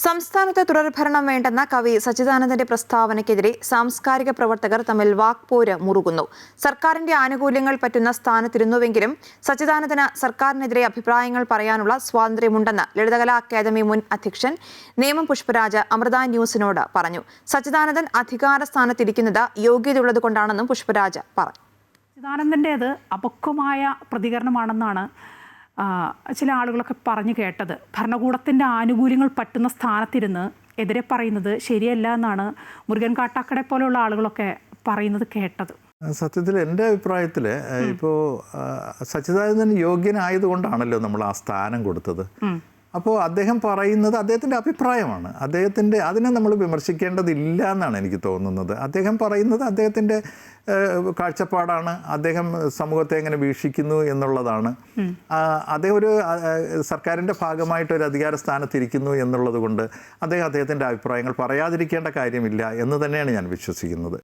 സംസ്ഥാനത്ത് തുടർഭരണം വേണ്ടെന്ന കവി സച്ചിദാനന്ദന്റെ പ്രസ്താവനയ്ക്കെതിരെ സാംസ്കാരിക പ്രവർത്തകർ തമ്മിൽ വാക്പോര് മുറുകുന്നു. സർക്കാരിന്റെ ആനുകൂല്യങ്ങൾ പറ്റുന്ന സ്ഥാനത്തിരുന്നുവെങ്കിലും സച്ചിദാനന്ദന് സർക്കാരിനെതിരെ അഭിപ്രായങ്ങൾ പറയാനുള്ള സ്വാതന്ത്ര്യമുണ്ടെന്ന് ലളിതകലാ അക്കാദമി മുൻ അധ്യക്ഷൻ നേമം പുഷ്പരാജ് അമൃത ന്യൂസിനോട് പറഞ്ഞു. സച്ചിദാനന്ദൻ അധികാര സ്ഥാനത്തിരിക്കുന്നത് യോഗ്യതയുള്ളതുകൊണ്ടാണെന്നും പുഷ്പരാജ് പറഞ്ഞു. സച്ചിദാനന്ദൻ്റേത് അപക്വമായ പ്രതികരണമാണെന്നാണ് ചില ആളുകളൊക്കെ പറഞ്ഞു കേട്ടത്. ഭരണകൂടത്തിൻ്റെ ആനുകൂല്യങ്ങൾ പറ്റുന്ന സ്ഥാനത്തിരുന്ന് എതിരെ പറയുന്നത് ശരിയല്ല എന്നാണ് മുരുകൻ കാട്ടാക്കട പോലെയുള്ള ആളുകളൊക്കെ പറയുന്നത് കേട്ടത്. സത്യത്തിൽ എൻ്റെ അഭിപ്രായത്തിൽ ഇപ്പോൾ സച്ചിദാനന്ദൻ യോഗ്യനായതുകൊണ്ടാണല്ലോ നമ്മൾ ആ സ്ഥാനം കൊടുത്തത്. അപ്പോൾ അദ്ദേഹം പറയുന്നത് അദ്ദേഹത്തിൻ്റെ അഭിപ്രായമാണ്. അതിനെ നമ്മൾ വിമർശിക്കേണ്ടതില്ല എന്നാണ് എനിക്ക് തോന്നുന്നത്. അദ്ദേഹം പറയുന്നത് അദ്ദേഹത്തിൻ്റെ കാഴ്ചപ്പാടാണ്. അദ്ദേഹം സമൂഹത്തെ എങ്ങനെ വീക്ഷിക്കുന്നു എന്നുള്ളതാണ്. അദ്ദേഹം ഒരു സർക്കാരിൻ്റെ ഭാഗമായിട്ടൊരു അധികാര സ്ഥാനത്തിരിക്കുന്നു എന്നുള്ളത് കൊണ്ട് അദ്ദേഹത്തിൻ്റെ അഭിപ്രായങ്ങൾ പറയാതിരിക്കേണ്ട കാര്യമില്ല എന്ന് തന്നെയാണ് ഞാൻ വിശ്വസിക്കുന്നത്.